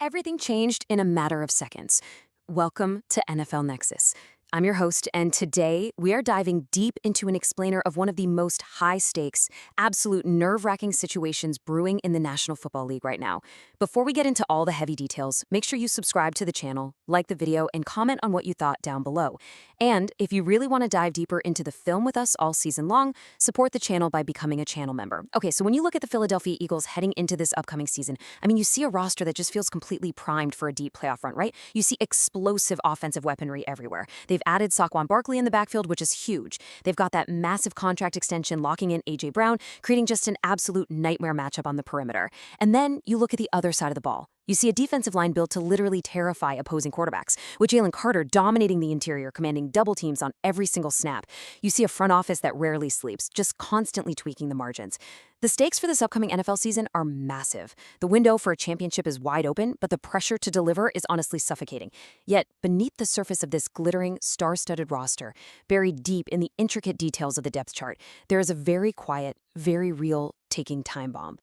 Everything changed in a matter of seconds. Welcome to NFL Nexus. I'm your host, and today we are diving deep into an explainer of one of the most high stakes, absolute nerve wracking situations brewing in the National Football League right now. Before we get into all the heavy details, make sure you subscribe to the channel, like the video, and comment on what you thought down below. And if you really want to dive deeper into the film with us all season long, support the channel by becoming a channel member. Okay, so when you look at the Philadelphia Eagles heading into this upcoming season, you see a roster that just feels completely primed for a deep playoff run, right? You see explosive offensive weaponry everywhere. They've added Saquon Barkley in the backfield, which is huge. They've got that massive contract extension locking in A.J. Brown, creating just an absolute nightmare matchup on the perimeter. And then you look at the other side of the ball. You see a defensive line built to literally terrify opposing quarterbacks, with Jalen Carter dominating the interior, commanding double teams on every single snap. You see a front office that rarely sleeps, just constantly tweaking the margins. The stakes for this upcoming NFL season are massive. The window for a championship is wide open, but the pressure to deliver is honestly suffocating. Yet, beneath the surface of this glittering, star-studded roster, buried deep in the intricate details of the depth chart, there is a very quiet, very real ticking time bomb.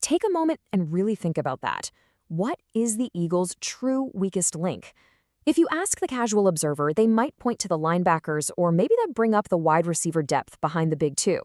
Take a moment and really think about that. What is the Eagles' true weakest link? If you ask the casual observer, they might point to the linebackers, or maybe they'd bring up the wide receiver depth behind the big two.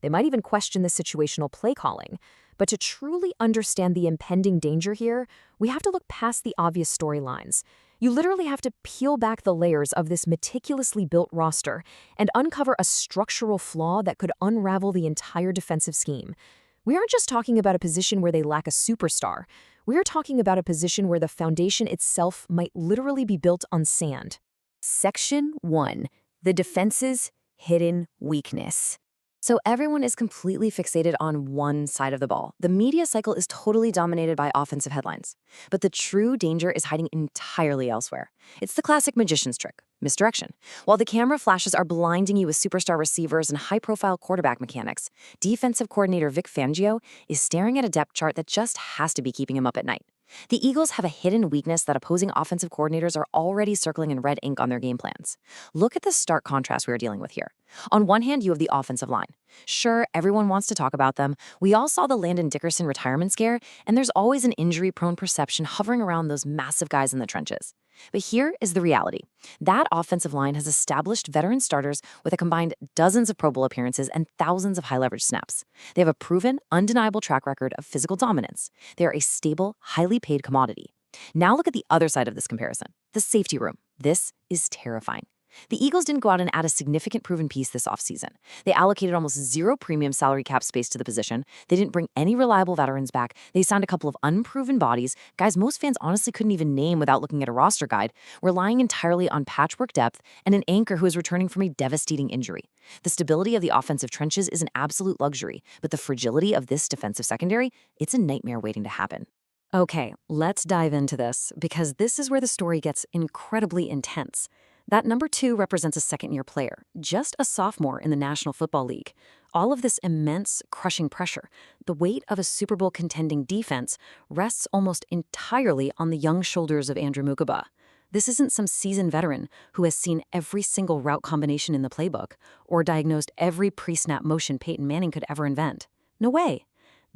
They might even question the situational play calling. But to truly understand the impending danger here, we have to look past the obvious storylines. You literally have to peel back the layers of this meticulously built roster and uncover a structural flaw that could unravel the entire defensive scheme. We aren't just talking about a position where they lack a superstar. We're talking about a position where the foundation itself might literally be built on sand. Section 1. The defense's hidden weakness. So everyone is completely fixated on one side of the ball. The media cycle is totally dominated by offensive headlines. But the true danger is hiding entirely elsewhere. It's the classic magician's trick, misdirection. While the camera flashes are blinding you with superstar receivers and high-profile quarterback mechanics, defensive coordinator Vic Fangio is staring at a depth chart that just has to be keeping him up at night. The Eagles have a hidden weakness that opposing offensive coordinators are already circling in red ink on their game plans. Look at the stark contrast we are dealing with here. On one hand, you have the offensive line. Sure, everyone wants to talk about them. We all saw the Landon Dickerson retirement scare, and there's always an injury-prone perception hovering around those massive guys in the trenches. But here is the reality. That offensive line has established veteran starters with a combined dozens of Pro Bowl appearances and thousands of high-leverage snaps. They have a proven, undeniable track record of physical dominance. They are a stable, highly paid commodity. Now look at the other side of this comparison, the safety room. This is terrifying. The Eagles didn't go out and add a significant proven piece this offseason. They allocated almost zero premium salary cap space to the position. They didn't bring any reliable veterans back. They signed a couple of unproven bodies, guys most fans honestly couldn't even name without looking at a roster guide, relying entirely on patchwork depth and an anchor who is returning from a devastating injury. The stability of the offensive trenches is an absolute luxury, but the fragility of this defensive secondary, it's a nightmare waiting to happen. Okay, let's dive into this, because this is where the story gets incredibly intense. That number 2 represents a second-year player, just a sophomore in the National Football League. All of this immense, crushing pressure, the weight of a Super Bowl contending defense, rests almost entirely on the young shoulders of Andrew Mukaba. This isn't some seasoned veteran who has seen every single route combination in the playbook or diagnosed every pre-snap motion Peyton Manning could ever invent. No way.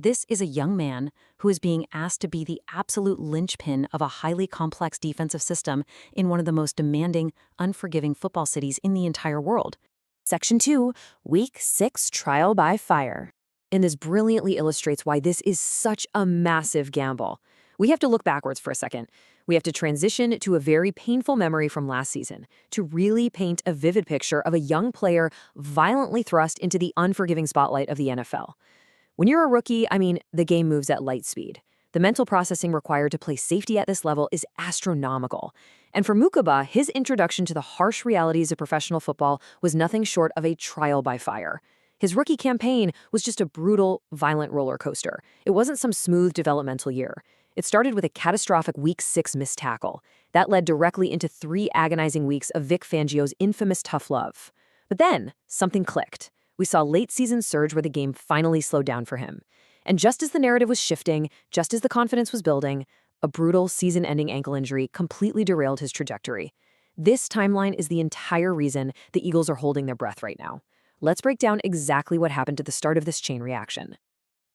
This is a young man who is being asked to be the absolute linchpin of a highly complex defensive system in one of the most demanding, unforgiving football cities in the entire world. Section 2, Week 6 Trial by Fire. And this brilliantly illustrates why this is such a massive gamble. We have to look backwards for a second. We have to transition to a very painful memory from last season to really paint a vivid picture of a young player violently thrust into the unforgiving spotlight of the NFL. When you're a rookie, the game moves at light speed. The mental processing required to play safety at this level is astronomical. And for Mukaba, his introduction to the harsh realities of professional football was nothing short of a trial by fire. His rookie campaign was just a brutal, violent roller coaster. It wasn't some smooth developmental year. It started with a catastrophic Week 6 missed tackle. That led directly into 3 agonizing weeks of Vic Fangio's infamous tough love. But then, something clicked. We saw late-season surge where the game finally slowed down for him. And just as the narrative was shifting, just as the confidence was building, a brutal season-ending ankle injury completely derailed his trajectory. This timeline is the entire reason the Eagles are holding their breath right now. Let's break down exactly what happened at the start of this chain reaction.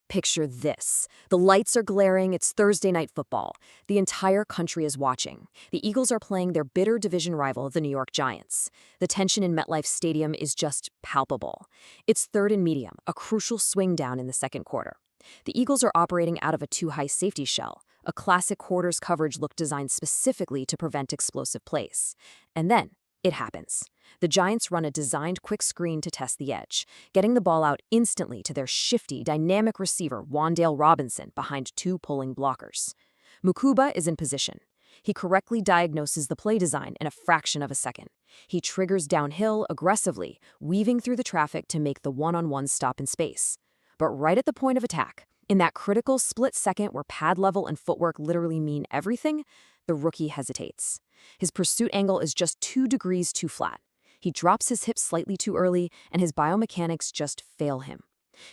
Picture this. The lights are glaring, it's Thursday night football. The entire country is watching. The Eagles are playing their bitter division rival, the New York Giants. The tension in MetLife Stadium is just palpable. It's third and medium, a crucial swing down in the second quarter. The Eagles are operating out of a two-high safety shell, a classic quarters coverage look designed specifically to prevent explosive plays. And then, it happens. The Giants run a designed quick screen to test the edge, getting the ball out instantly to their shifty, dynamic receiver Wan'Dale Robinson behind two pulling blockers. Mukuba is in position. He correctly diagnoses the play design in a fraction of a second. He triggers downhill aggressively, weaving through the traffic to make the one-on-one stop in space. But right at the point of attack, in that critical split second where pad level and footwork literally mean everything, the rookie hesitates. His pursuit angle is just 2 degrees too flat. He drops his hips slightly too early, and his biomechanics just fail him.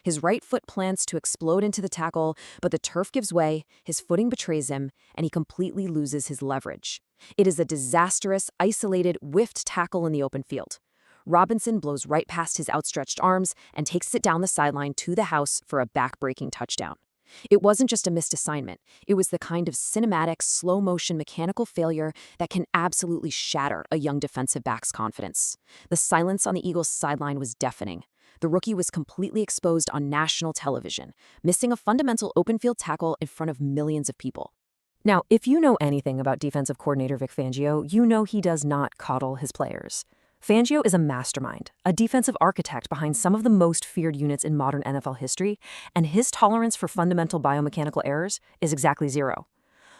His right foot plants to explode into the tackle, but the turf gives way, his footing betrays him, and he completely loses his leverage. It is a disastrous, isolated, whiffed tackle in the open field. Robinson blows right past his outstretched arms and takes it down the sideline to the house for a back-breaking touchdown. It wasn't just a missed assignment. It was the kind of cinematic, slow-motion mechanical failure that can absolutely shatter a young defensive back's confidence. The silence on the Eagles' sideline was deafening. The rookie was completely exposed on national television, missing a fundamental open-field tackle in front of millions of people. Now, if you know anything about defensive coordinator Vic Fangio, you know he does not coddle his players. Fangio is a mastermind, a defensive architect behind some of the most feared units in modern NFL history, and his tolerance for fundamental biomechanical errors is exactly 0.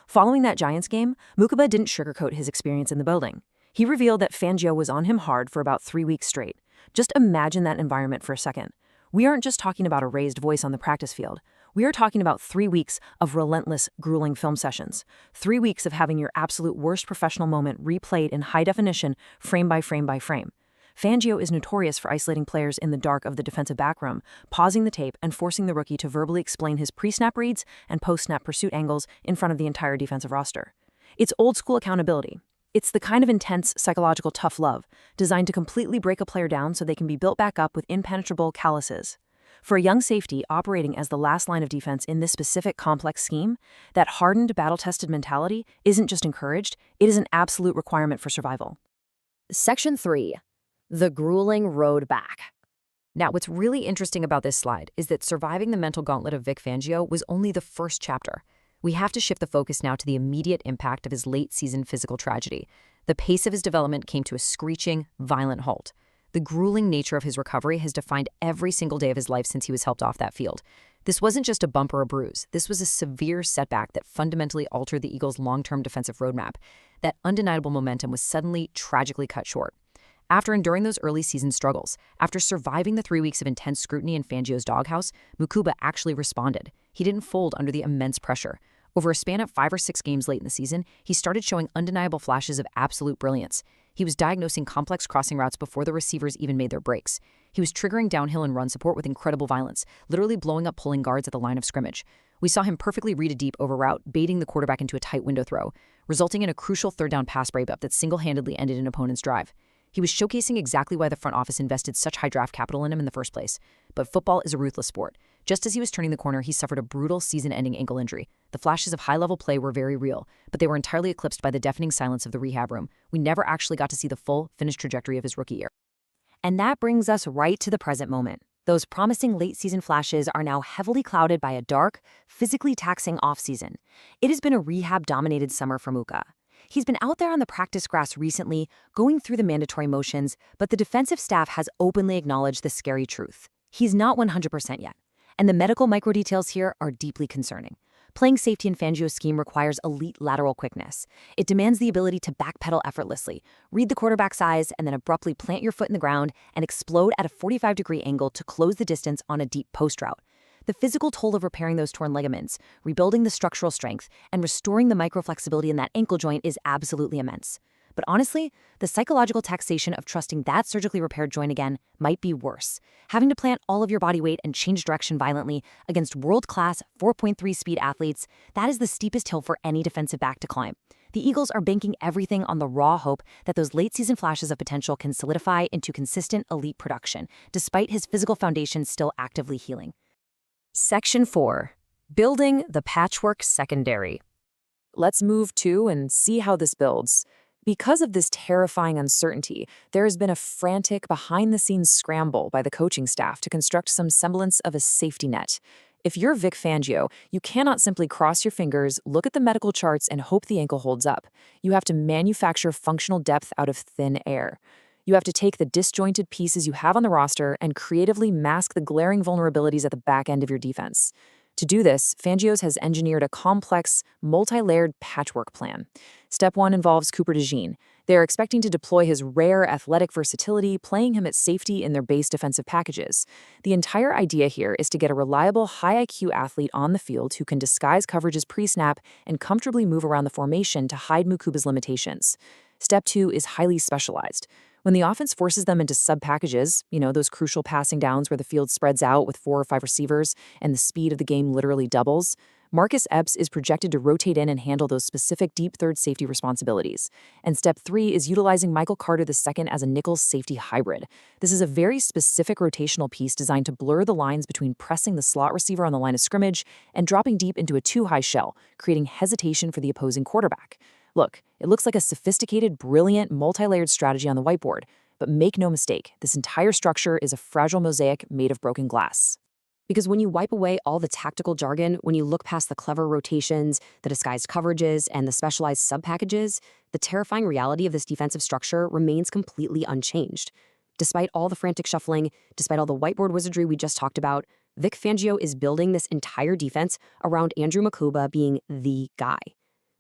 Following that Giants game, Mukuba didn't sugarcoat his experience in the building. He revealed that Fangio was on him hard for about 3 weeks straight. Just imagine that environment for a second. We aren't just talking about a raised voice on the practice field. We are talking about 3 weeks of relentless, grueling film sessions. 3 weeks of having your absolute worst professional moment replayed in high definition, frame by frame by frame. Fangio is notorious for isolating players in the dark of the defensive back room, pausing the tape and forcing the rookie to verbally explain his pre-snap reads and post-snap pursuit angles in front of the entire defensive roster. It's old-school accountability. It's the kind of intense, psychological tough love designed to completely break a player down so they can be built back up with impenetrable calluses. For a young safety operating as the last line of defense in this specific complex scheme, that hardened, battle-tested mentality isn't just encouraged, it is an absolute requirement for survival. Section 3. The grueling road back. Now, what's really interesting about this slide is that surviving the mental gauntlet of Vic Fangio was only the first chapter. We have to shift the focus now to the immediate impact of his late-season physical tragedy. The pace of his development came to a screeching, violent halt. The grueling nature of his recovery has defined every single day of his life since he was helped off that field. This wasn't just a bump or a bruise. This was a severe setback that fundamentally altered the Eagles' long-term defensive roadmap. That undeniable momentum was suddenly, tragically cut short. After enduring those early season struggles, after surviving the 3 weeks of intense scrutiny in Fangio's doghouse, Mukuba actually responded. He didn't fold under the immense pressure. Over a span of 5 or 6 games late in the season, he started showing undeniable flashes of absolute brilliance. He was diagnosing complex crossing routes before the receivers even made their breaks. He was triggering downhill and run support with incredible violence, literally blowing up pulling guards at the line of scrimmage. We saw him perfectly read a deep over route, baiting the quarterback into a tight window throw, resulting in a crucial third down pass breakup that single-handedly ended an opponent's drive. He was showcasing exactly why the front office invested such high draft capital in him in the first place. But football is a ruthless sport. Just as he was turning the corner, he suffered a brutal season-ending ankle injury. The flashes of high-level play were very real, but they were entirely eclipsed by the deafening silence of the rehab room. We never actually got to see the full, finished trajectory of his rookie year. And that brings us right to the present moment. Those promising late-season flashes are now heavily clouded by a dark, physically taxing off-season. It has been a rehab-dominated summer for Muka. He's been out there on the practice grass recently, going through the mandatory motions, but the defensive staff has openly acknowledged the scary truth. He's not 100% yet, and the medical micro-details here are deeply concerning. Playing safety in Fangio's scheme requires elite lateral quickness. It demands the ability to backpedal effortlessly, read the quarterback's eyes, and then abruptly plant your foot in the ground and explode at a 45-degree angle to close the distance on a deep post route. The physical toll of repairing those torn ligaments, rebuilding the structural strength, and restoring the microflexibility in that ankle joint is absolutely immense. But honestly, the psychological taxation of trusting that surgically repaired joint again might be worse. Having to plant all of your body weight and change direction violently against world-class 4.3 speed athletes, that is the steepest hill for any defensive back to climb. The Eagles are banking everything on the raw hope that those late-season flashes of potential can solidify into consistent elite production, despite his physical foundation still actively healing. Section 4. Building the Patchwork Secondary. Let's move to and see how this builds. Because of this terrifying uncertainty, there has been a frantic behind-the-scenes scramble by the coaching staff to construct some semblance of a safety net. If you're Vic Fangio, you cannot simply cross your fingers, look at the medical charts, and hope the ankle holds up. You have to manufacture functional depth out of thin air. You have to take the disjointed pieces you have on the roster and creatively mask the glaring vulnerabilities at the back end of your defense. To do this, Fangio's has engineered a complex, multi-layered patchwork plan. Step 1 involves Cooper DeJean. They are expecting to deploy his rare athletic versatility, playing him at safety in their base defensive packages. The entire idea here is to get a reliable, high IQ athlete on the field who can disguise coverages pre-snap and comfortably move around the formation to hide Mukuba's limitations. Step 2 is highly specialized. When the offense forces them into sub-packages, those crucial passing downs where the field spreads out with 4 or 5 receivers and the speed of the game literally doubles, Marcus Epps is projected to rotate in and handle those specific deep third safety responsibilities. And step 3 is utilizing Michael Carter II as a nickel safety hybrid. This is a very specific rotational piece designed to blur the lines between pressing the slot receiver on the line of scrimmage and dropping deep into a too-high shell, creating hesitation for the opposing quarterback. Look, it looks like a sophisticated, brilliant, multi-layered strategy on the whiteboard, but make no mistake, this entire structure is a fragile mosaic made of broken glass. Because when you wipe away all the tactical jargon, when you look past the clever rotations, the disguised coverages, and the specialized sub-packages, the terrifying reality of this defensive structure remains completely unchanged. Despite all the frantic shuffling, despite all the whiteboard wizardry we just talked about, Vic Fangio is building this entire defense around Andrew Mukuba being the guy.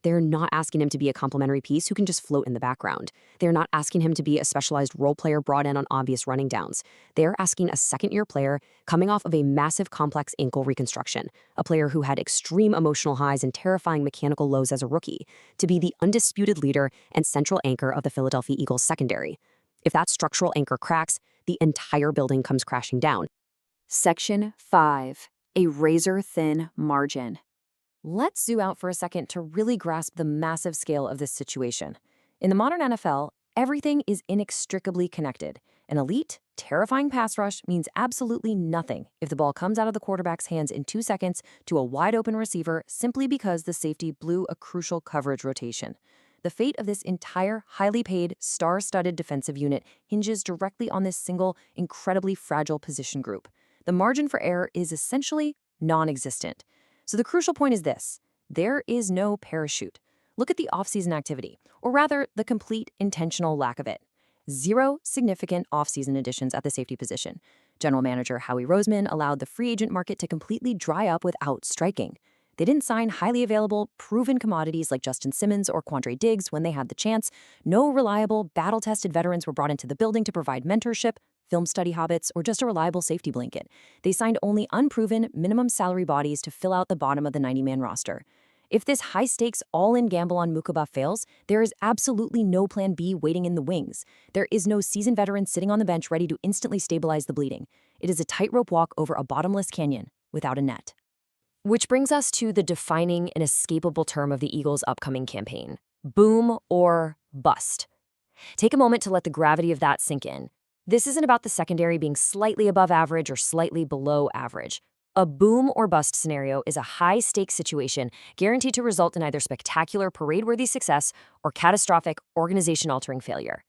They're not asking him to be a complementary piece who can just float in the background. They're not asking him to be a specialized role player brought in on obvious running downs. They're asking a second-year player coming off of a massive complex ankle reconstruction, a player who had extreme emotional highs and terrifying mechanical lows as a rookie, to be the undisputed leader and central anchor of the Philadelphia Eagles secondary. If that structural anchor cracks, the entire building comes crashing down. Section 5. A razor-thin margin. Let's zoom out for a second to really grasp the massive scale of this situation. In the modern NFL, everything is inextricably connected. An elite, terrifying pass rush means absolutely nothing if the ball comes out of the quarterback's hands in 2 seconds to a wide-open receiver simply because the safety blew a crucial coverage rotation. The fate of this entire highly paid, star-studded defensive unit hinges directly on this single, incredibly fragile position group. The margin for error is essentially non-existent. So the crucial point is this: there is no parachute. Look at the offseason activity, or rather, the complete intentional lack of it. 0 significant offseason additions at the safety position. General Manager Howie Roseman allowed the free agent market to completely dry up without striking. They didn't sign highly available, proven commodities like Justin Simmons or Quandre Diggs when they had the chance. No reliable, battle-tested veterans were brought into the building to provide mentorship, film study hobbits, or just a reliable safety blanket. They signed only unproven, minimum salary bodies to fill out the bottom of the 90-man roster. If this high-stakes, all-in gamble on Mukuba fails, there is absolutely no plan B waiting in the wings. There is no seasoned veteran sitting on the bench ready to instantly stabilize the bleeding. It is a tightrope walk over a bottomless canyon without a net. Which brings us to the defining and inescapable term of the Eagles' upcoming campaign: boom or bust. Take a moment to let the gravity of that sink in. This isn't about the secondary being slightly above average or slightly below average. A boom or bust scenario is a high-stakes situation guaranteed to result in either spectacular parade-worthy success or catastrophic organization-altering failure.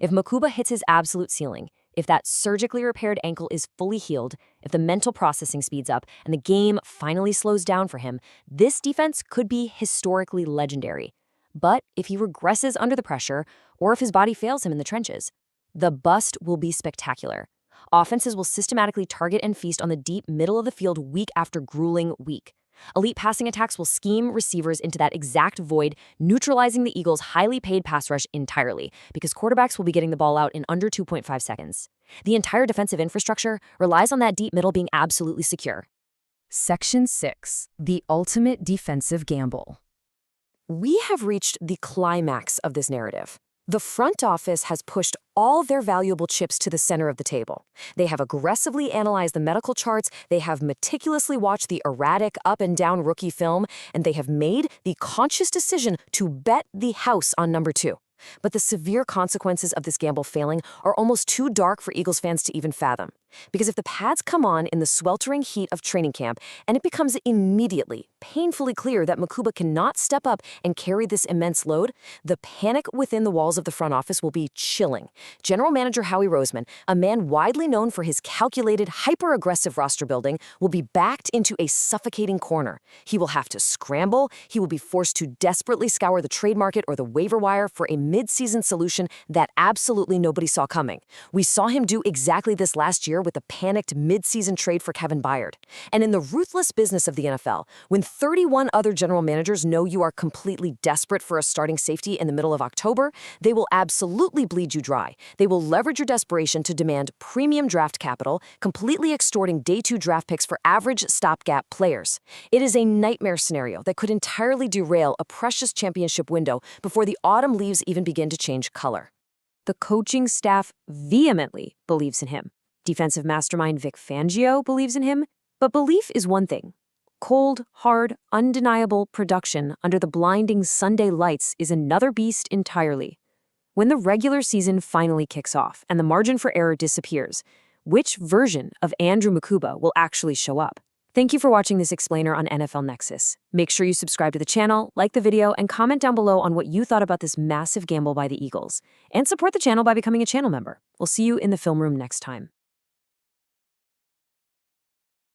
If Mukuba hits his absolute ceiling, if that surgically repaired ankle is fully healed, if the mental processing speeds up and the game finally slows down for him, this defense could be historically legendary. But if he regresses under the pressure, or if his body fails him in the trenches, the bust will be spectacular. Offenses will systematically target and feast on the deep middle of the field week after grueling week. Elite passing attacks will scheme receivers into that exact void, neutralizing the Eagles' highly paid pass rush entirely, because quarterbacks will be getting the ball out in under 2.5 seconds. The entire defensive infrastructure relies on that deep middle being absolutely secure. Section 6. The ultimate defensive gamble. We have reached the climax of this narrative. The front office has pushed all their valuable chips to the center of the table. They have aggressively analyzed the medical charts, they have meticulously watched the erratic up and down rookie film, and they have made the conscious decision to bet the house on number 2. But the severe consequences of this gamble failing are almost too dark for Eagles fans to even fathom. Because if the pads come on in the sweltering heat of training camp and it becomes immediately, painfully clear that Makuba cannot step up and carry this immense load, the panic within the walls of the front office will be chilling. General Manager Howie Roseman, a man widely known for his calculated, hyper-aggressive roster building, will be backed into a suffocating corner. He will have to scramble, he will be forced to desperately scour the trade market or the waiver wire for a mid-season solution that absolutely nobody saw coming. We saw him do exactly this last year with the panicked mid-season trade for Kevin Byard. And in the ruthless business of the NFL, when 31 other general managers know you are completely desperate for a starting safety in the middle of October, they will absolutely bleed you dry. They will leverage your desperation to demand premium draft capital, completely extorting day 2 draft picks for average stopgap players. It is a nightmare scenario that could entirely derail a precious championship window before the autumn leaves even begin to change color. The coaching staff vehemently believes in him. Defensive mastermind Vic Fangio believes in him, but belief is one thing. Cold, hard, undeniable production under the blinding Sunday lights is another beast entirely. When the regular season finally kicks off and the margin for error disappears, which version of Andrew Makuba will actually show up? Thank you for watching this explainer on NFL Nexus. Make sure you subscribe to the channel, like the video, and comment down below on what you thought about this massive gamble by the Eagles. And support the channel by becoming a channel member. We'll see you in the film room next time.